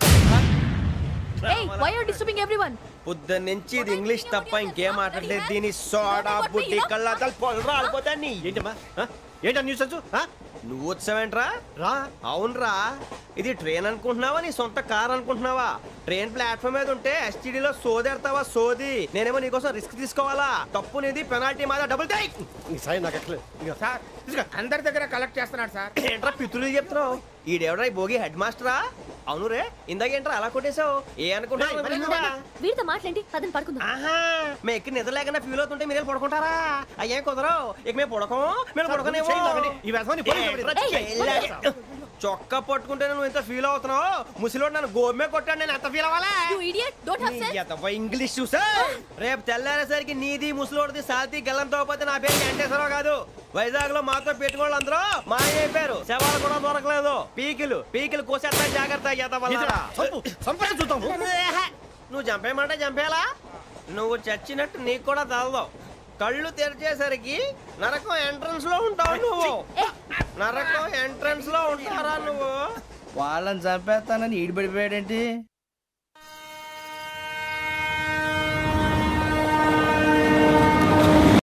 Speaker 8: Hey, why are you disturbing everyone?
Speaker 2: పొద్దున్న నుంచి ఇది ఇంగ్లీష్ తప్ప ఇంకేం మాట్లాడలేదు. దీని సోడా బుద్ధి కళ్ళ పొలం రాలిపోతా నీ.
Speaker 9: ఏంటమ్మా ఏంటా న్యూస్ వచ్చు?
Speaker 2: నువ్వు వచ్చావేంట్రా?
Speaker 9: రా.
Speaker 2: అవునరా, ఇది ట్రైన్ అనుకుంటున్నావా నీ సొంత కార్ అనుకుంటున్నావా? ట్రైన్ ప్లాట్ఫామ్ మీద ఉంటే ఎస్టీడీలో సోదేడతావా సోది. నేనేమో నీకోసం రిస్క్ తీసుకోవాలా? తప్పు నీది, పెనాల్టీ మాదా, డబుల్ టై.
Speaker 9: సాయి నాకు ఎట్లేదు సార్. అందరి దగ్గర కలెక్ట్ చేస్తున్నాడు సార్.
Speaker 2: ఏంట్రా పితులు చెప్తున్నావు? ఈడెవడ్రా ఈ భోగి హెడ్ మాస్టరా? అవును రే, ఇందాకేంట్రా అలా కొట్టేశావు? ఏ అనుకుంటున్నావు?
Speaker 6: వీరితో మాట్లాడి పదని పడుకుందాం.
Speaker 2: ఆహా, మేము ఎక్కి నిద్ర లేకుండా ఫీల్ అవుతుంటే మీరే పడుకుంటారా? అయ్యేం కుదరవు. ఇక మేము పడకం, మేము పడకనేమో. చొక్కా పట్టుకుంటే నువ్వు ఇంత ఫీల్ అవుతున్నావు. ముసలివాడు నన్ను గోమే కొట్టాడు, నేను ఎంత ఫీల్ అవ్వాలా? ఇంగ్లీష్ చూసా. రేపు తెల్లారేసరికి నీది ముసలివాడిది సాల్తీ గల్లంతో పోతే నా పేరు వెంకటేశ్వరరావు కాదు. వైజాగ్ లో మాతో పెట్టుకోళ్ళు అందరూ మాయైపోయారు. శవాలు కూడా దొరకలేదు. పీకిలు కోసేస్తా జాగ్రత్త. నువ్వు చంపేయమంటే చంపేలా? నువ్వు చచ్చినట్టు నీకు కూడా తగదు. కళ్ళు తెరిచేసరికి నరకం ఎంట్రన్స్ లో ఉంటావు నువ్వు. నరకం ఎంట్రన్స్ లో ఉంటారా నువ్వు?
Speaker 1: వాళ్ళని చంపేస్తానని ఈడిపడిపోయాడేంటి?